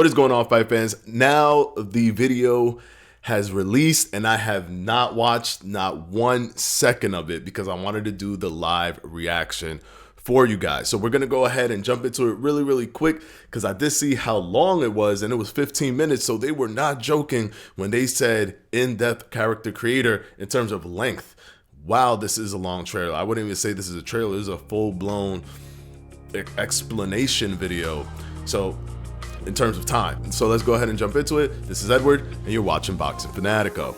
What is going on, Fight fans? Now the video has released and I have not watched not 1 second of it because I wanted to do the live reaction for you guys. So we're going to go ahead and jump into it really quick because I did see how long it was and it was 15 minutes. So they were not joking when they said in-depth character creator in terms of length. Wow, this is a long trailer. I wouldn't even say this is a trailer. This is a full-blown explanation video. So in terms of time. So let's go ahead and jump into it. This is Edward, and you're watching Boxing Fanatico.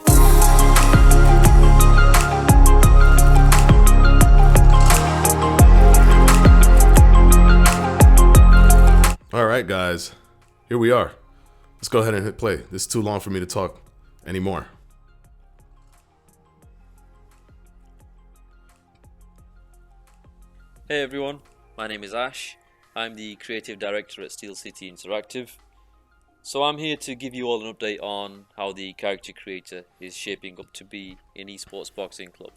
All right, guys, here we are. Let's go ahead and hit play. This is too long for me to talk anymore. Hey everyone, my name is Ash. I'm the creative director at Steel City Interactive. So I'm here to give you all an update on how the character creator is shaping up to be in Esports Boxing Club.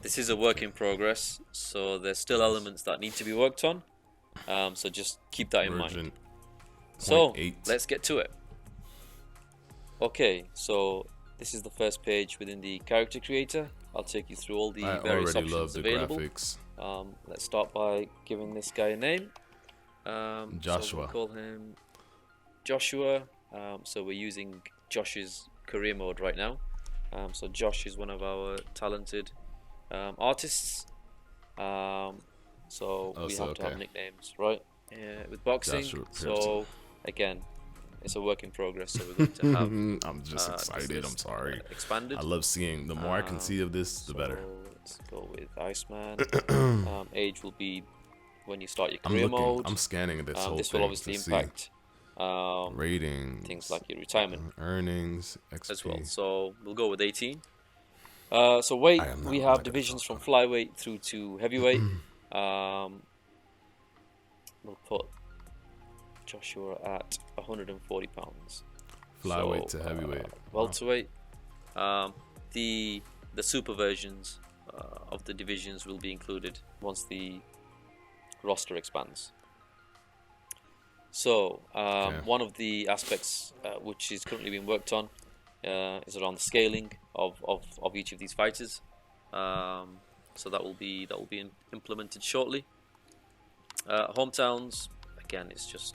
This is a work in progress, so there's still elements that need to be worked on. So just keep that in mind. So let's get to it. Okay, so this is the first page within the character creator. I'll take you through all the various options available. Let's start by giving this guy a name. Joshua. So we'll call him Joshua. So we're using Josh's career mode right now. So Josh is one of our talented artists. So we have to have nicknames, right? With boxing. So again, it's a work in progress. So we're going to have. I'm just excited. I'm sorry. Expanded. I love seeing. The more I can see of this, the better. Let's go with Iceman. Age will be when you start your career mode. I'm scanning this whole this will obviously impact ratings, things like your retirement earnings, XP. As well. So we'll go with 18. So weight, we have divisions from flyweight through to heavyweight. We'll put Joshua at 140 pounds. Flyweight to heavyweight. Welterweight. The super versions of the divisions will be included once the roster expands. So one of the aspects which is currently being worked on is around the scaling of each of these fighters. So that will be implemented shortly. Hometowns, again, it's just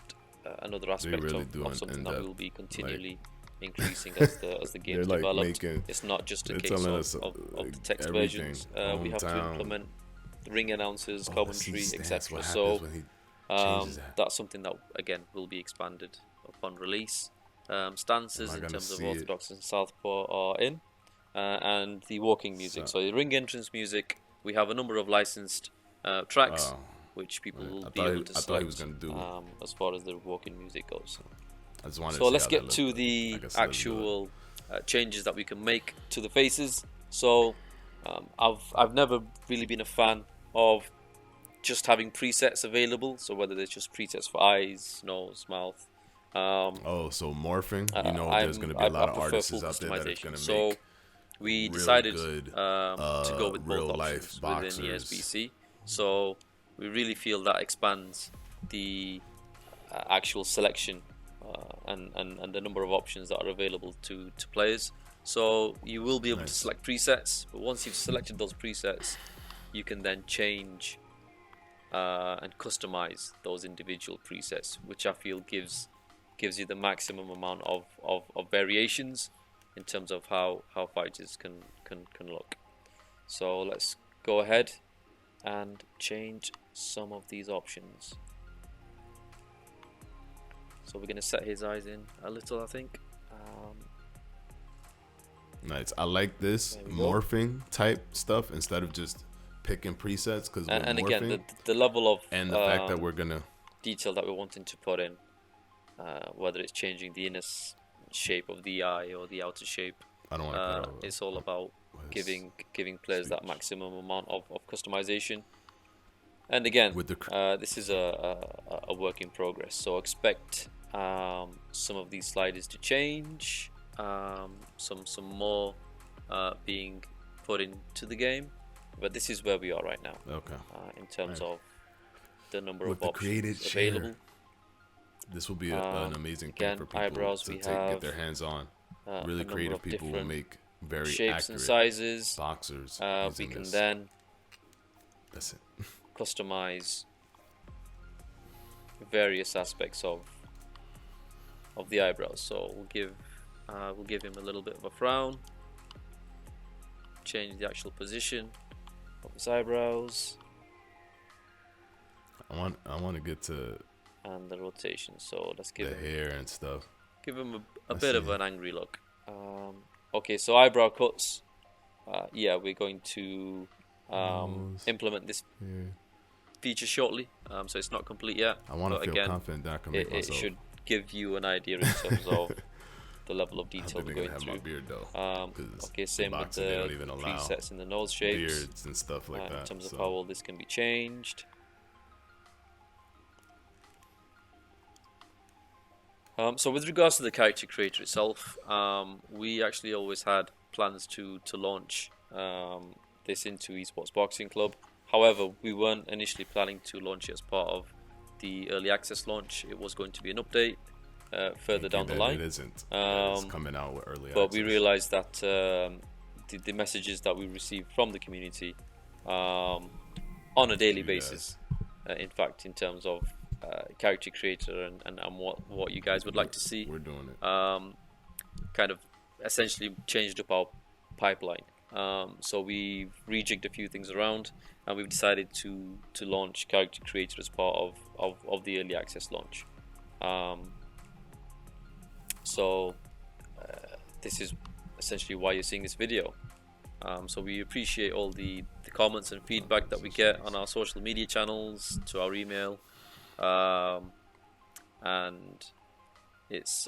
another aspect of something that will be continually increasing as the game is developed. It's not just a case of the text versions. We have to implement ring announcers, commentary, etc. So that's something that again will be expanded upon release. Stances in terms of orthodox and southpaw are in, and the walking music. So the ring entrance music, we have a number of licensed tracks which people will be able to select as far as the walking music goes. So let's get to the actual changes that we can make to the faces. So I've never really been a fan of just having presets available. So whether there's just presets for eyes, nose, mouth. So morphing. You know, there's going to be a lot of artists out there that are going to make. So we decided to go with both options within ESBC. So we really feel that expands the actual selection and the number of options that are available to players. So you will be able to select presets, but once you've selected those presets, you can then change and customize those individual presets, which I feel gives you the maximum amount of variations in terms of how fighters can look. So let's go ahead and change some of these options. So we're going to set his eyes in a little, I think. Nice. I like this morphing type stuff instead of just picking presets, because and again the level of and the fact that we're gonna detail that we're wanting to put in, whether it's changing the inner shape of the eye or the outer shape. I don't want to. It's all about giving players that maximum amount of customization. And again, this is a work in progress, so expect some of these sliders to change, some more being put into the game, but this is where we are right now. In terms of the number of options available. This will be an amazing thing for people eyebrows, to get their hands on. Really creative people will make very shapes accurate and sizes. boxers. We can then customize various aspects of the eyebrows. So we'll give him a little bit of a frown, change the actual position of his eyebrows. I want to get to and the rotation. So let's give the hair and stuff. Give him a bit of an angry look. Okay, so eyebrow cuts. Yeah, we're going to implement this feature shortly. So it's not complete yet. I want to feel confident that I can make myself. It should give you an idea in terms of the level of detail we're going through. My beard, though, okay, same with the presets in the nose shapes, beards and stuff like that. In terms of how all this can be changed. So with regards to the character creator itself, we actually always had plans to launch this into Esports Boxing Club. However, we weren't initially planning to launch it as part of the early access launch. It was going to be an update further down the line. It isn't. It's coming out with early but access. We realized that the messages that we received from the community on a daily basis, in fact, in terms of character creator and what you guys would like to see, we're doing it. Kind of essentially changed up our pipeline. So we've rejigged a few things around, and we've decided to launch character creator as part of the early access launch. So this is essentially why you're seeing this video. So we appreciate all the comments and feedback that we get on our social media channels, to our email, and it's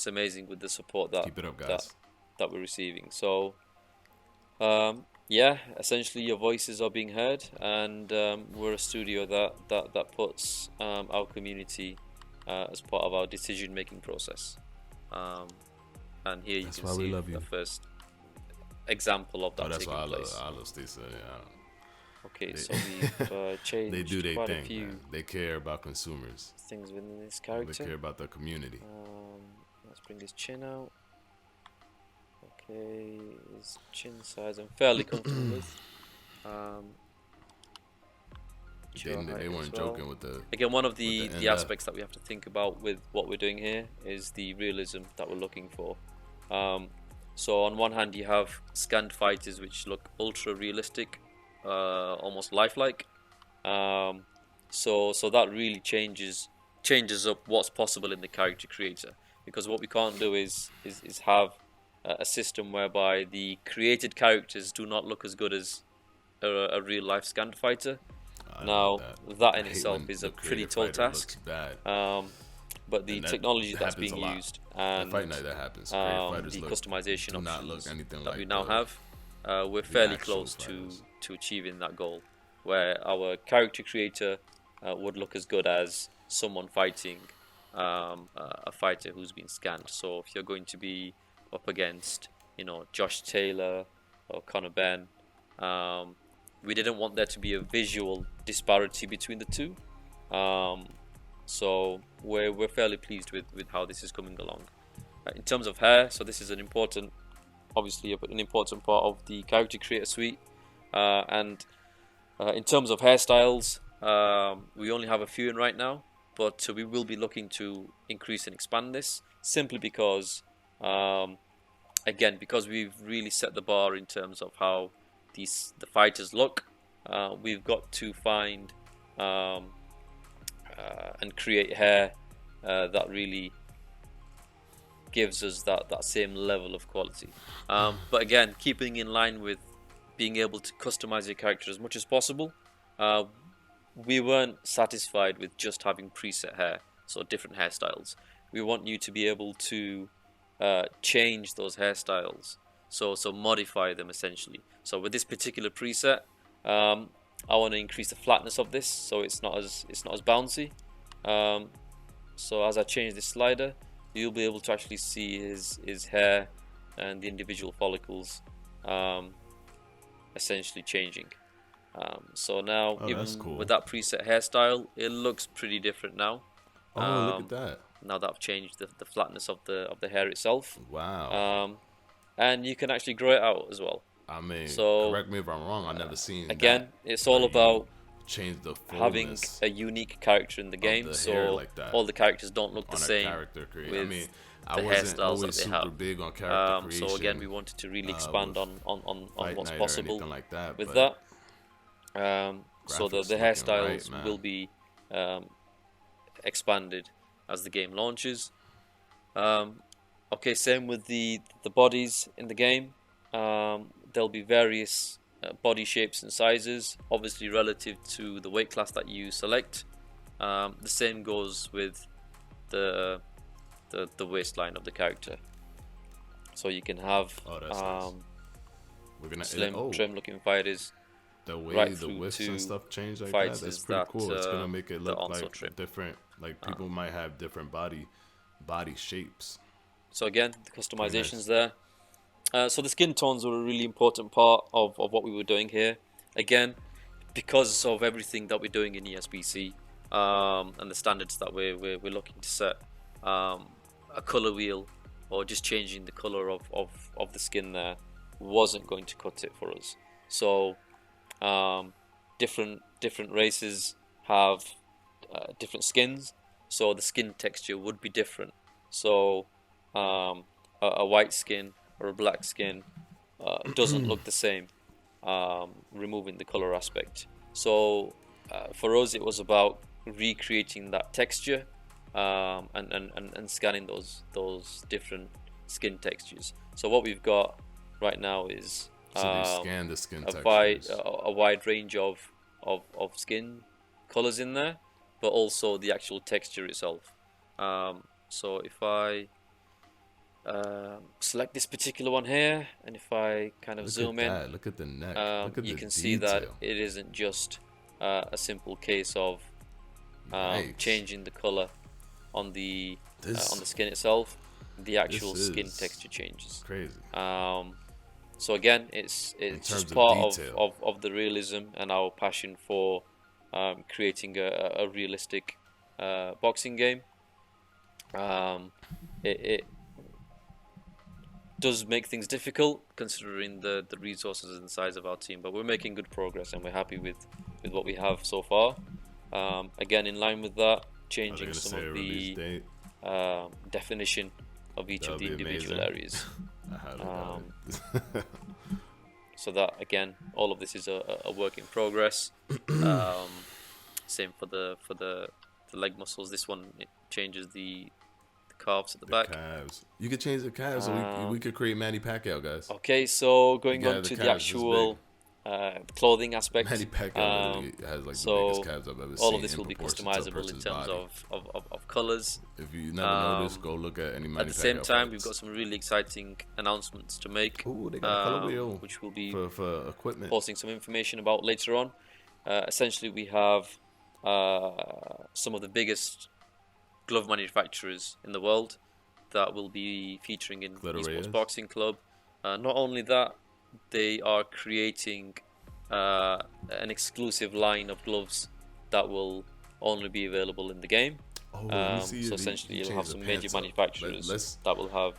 amazing with the support that keep it up, guys. that we're receiving. So yeah, essentially your voices are being heard, and we're a studio that puts our community as part of our decision making process. And here you can see the first example of that. That's taking why place. I love Stacey. Yeah. Okay, so we've changed they do their quite thing, a few man. They care about consumers. things within this character. They care about the community. Let's bring his chin out. Okay, his chin size I'm fairly comfortable with. They weren't joking with the. Again, one of the aspects that we have to think about with what we're doing here is the realism that we're looking for. So on one hand, you have scanned fighters which look ultra realistic, almost lifelike. So that really changes up what's possible in the character creator, because what we can't do is have a system whereby the created characters do not look as good as a real life scanned fighter. Now that in itself is a pretty tall task. But the technology that's being used and Fight Night that happens. The customization options that we now have, we're fairly close to achieving that goal, where our character creator would look as good as someone fighting a fighter who's been scanned. So if you're going to be up against, Josh Taylor or Conor Benn, we didn't want there to be a visual disparity between the two. So we're fairly pleased with how this is coming along. In terms of hair, so this is obviously an important part of the character creator suite. And in terms of hairstyles, we only have a few in right now, but we will be looking to increase and expand this, simply because, again, because we've really set the bar in terms of how the fighters look. We've got to find and create hair that really gives us that same level of quality. But again, keeping in line with being able to customize your character as much as possible, we weren't satisfied with just having preset hair, so different hairstyles. We want you to be able to change those hairstyles, so modify them essentially. So with this particular preset, I want to increase the flatness of this, so it's not as bouncy. So as I change this slider, you'll be able to actually see his hair and the individual follicles essentially changing. So now, even cool. with that preset hairstyle, it looks pretty different now. Oh, look at that. Now that I've changed the flatness of the hair itself. Wow. And you can actually grow it out as well. I mean, so correct me if I'm wrong. I've never seen again, that. it's all about change the having a unique character in the game. The so like all the characters don't look the same. I mean, I wasn't always super big on character creation. So again, we wanted to really expand on what's possible like that, with that. So the hairstyles will be expanded as the game launches. Okay, same with the bodies in the game. There'll be various body shapes and sizes, obviously relative to the weight class that you select. The same goes with the waistline of the character. So you can have slim, trim looking fighters. The way the widths and stuff change like that, that's pretty cool. It's gonna make it look like different. Like people might have different body shapes. So again, the customizations there. So the skin tones were a really important part of what we were doing here. Again, because of everything that we're doing in ESBC and the standards that we're looking to set, a color wheel or just changing the color of the skin there wasn't going to cut it for us. So different races have different skins, so the skin texture would be different. So a white skin or a black skin doesn't look the same, removing the color aspect. So for us, it was about recreating that texture and scanning those different skin textures. So what we've got right now is scan the skin a wide range of skin colors in there, but also the actual texture itself. So if I select this particular one here, and if I kind of zoom in, look at the neck. You can see that it isn't just a simple case of changing the color on the skin itself. The actual skin texture changes. Crazy. So again, it's just part of the realism and our passion for creating a realistic boxing game. It does make things difficult considering the resources and the size of our team, but we're making good progress and we're happy with what we have so far. Again, in line with that, changing some of the definition of each of the individual areas. So that, again, all of this is a work in progress. Same for the leg muscles. This one, it changes the calves at the back. Calves. You could change the calves, so we could create Manny Pacquiao, guys. Okay, so going on to the actual clothing aspect. Manny Pacquiao really has like the biggest calves I've ever seen. All of this will be customizable in terms of colors. If you never noticed, go look at any Manny Pacquiao. At the same time, we've got some really exciting announcements to make. Ooh, they got a color wheel, which we'll be for equipment, posting some information about later on. Essentially, we have some of the biggest glove manufacturers in the world that will be featuring in Esports Boxing Club. Not only that, they are creating an exclusive line of gloves that will only be available in the game. So essentially, you'll have some major manufacturers that will have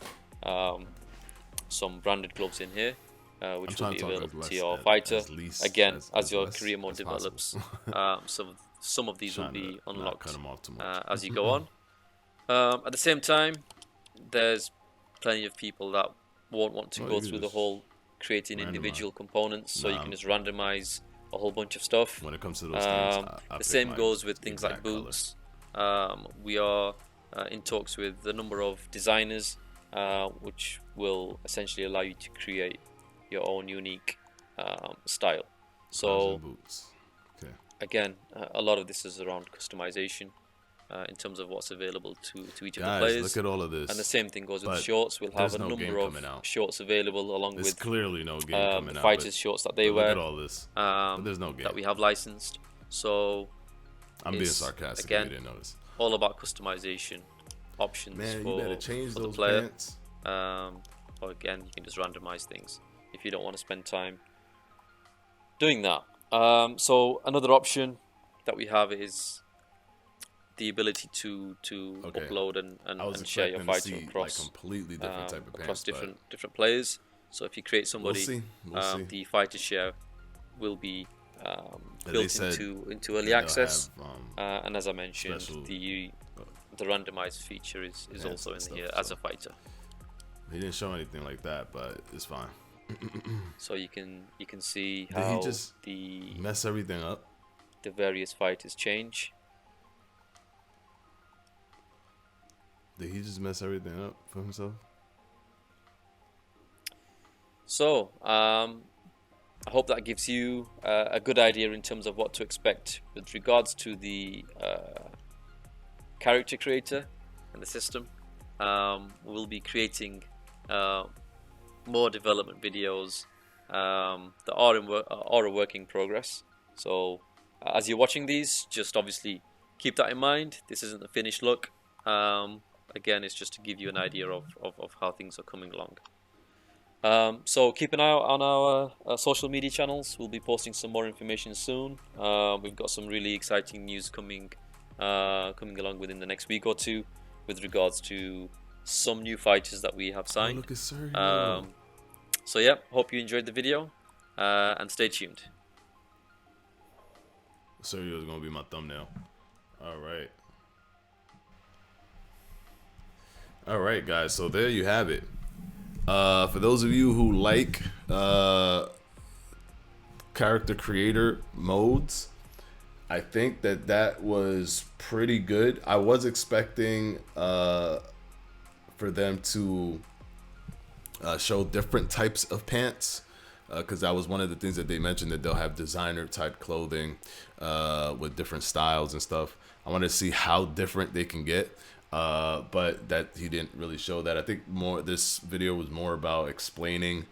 some branded gloves in here, which will be available to your fighter. Again, as your career mode develops, some of these will be unlocked as you go on. At the same time, there's plenty of people that won't want to go through the whole creating individual components, so you can just randomize a whole bunch of stuff. When it comes to those things, the same goes with things like boots. We are in talks with a number of designers, which will essentially allow you to create your own unique style. So again, a lot of this is around customization in terms of what's available to each of the players. Look at all of this. And the same thing goes with the shorts. We'll have a number of shorts available along with clearly no game coming the out, fighters' shorts that they wear. Look at all this. There's no game that we have licensed. So I'm being sarcastic. Again, if you didn't notice. All about customization options Man, for, you better change for those the player. Pants. Or again, you can just randomize things if you don't want to spend time doing that. So another option that we have is the ability to upload and share your fighter across like completely different type of across pants, different players. So if you create somebody, we'll see. the fighter share will be built into early access, have, and as I mentioned, the randomized feature is also in here as a fighter. He didn't show anything like that, but it's fine. So you can see how he just mess everything up. The various fighters change. Did he just mess everything up for himself? So, I hope that gives you a good idea in terms of what to expect with regards to the character creator and the system. We'll be creating more development videos that are a work in progress. So, as you're watching these, just obviously keep that in mind. This isn't the finished look. Again, it's just to give you an idea of how things are coming along. So keep an eye out on our social media channels. We'll be posting some more information soon. We've got some really exciting news coming along within the next week or two with regards to some new fighters that we have signed. Look at Sergio. So yeah, hope you enjoyed the video and stay tuned. Sergio is gonna be my thumbnail. All right, guys. So there you have it. For those of you who like character creator modes, I think that was pretty good. I was expecting for them to show different types of pants, because that was one of the things that they mentioned, that they'll have designer type clothing with different styles and stuff. I want to see how different they can get. But that he didn't really show that. I think this video was more about explaining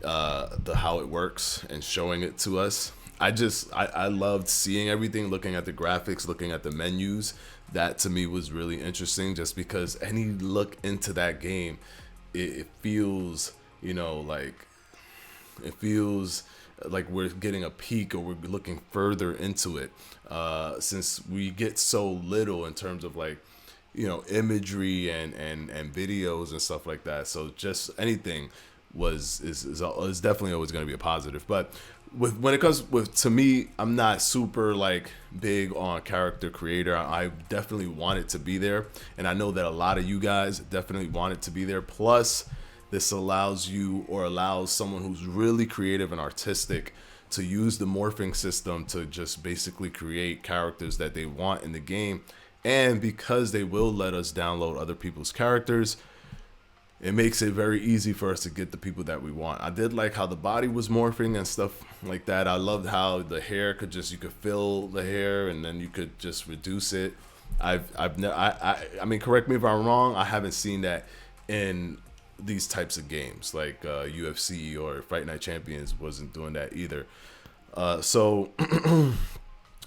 how it works and showing it to us. I loved seeing everything, looking at the graphics, looking at the menus. That to me was really interesting, just because any look into that game, it feels, like it feels like we're getting a peek, or we're looking further into it, since we get so little in terms of like, imagery and videos and stuff like that. So just anything is definitely always going to be a positive. But when it comes to me, I'm not super like big on character creator. I definitely want it to be there, and I know that a lot of you guys definitely want it to be there. Plus, this allows someone who's really creative and artistic to use the morphing system to just basically create characters that they want in the game. And because they will let us download other people's characters, it makes it very easy for us to get the people that we want. I did like how the body was morphing and stuff like that. I loved how the hair you could fill the hair and then you could just reduce it. I mean, correct me if I'm wrong, I haven't seen that in these types of games like UFC or Fight Night Champions wasn't doing that either. So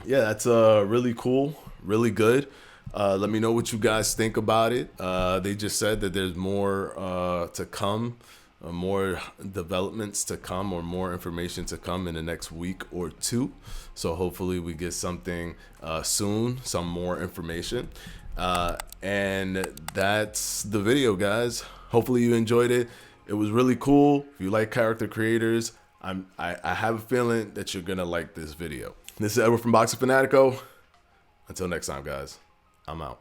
yeah, that's really cool, really good. Let me know what you guys think about it. They just said that there's more to come, more developments to come, or more information to come in the next week or two. So hopefully we get something soon, some more information. And that's the video, guys. Hopefully you enjoyed it. It was really cool. If you like character creators, I have a feeling that you're gonna like this video. This is Edward from Boxing Fanatico. Until next time, guys. I'm out.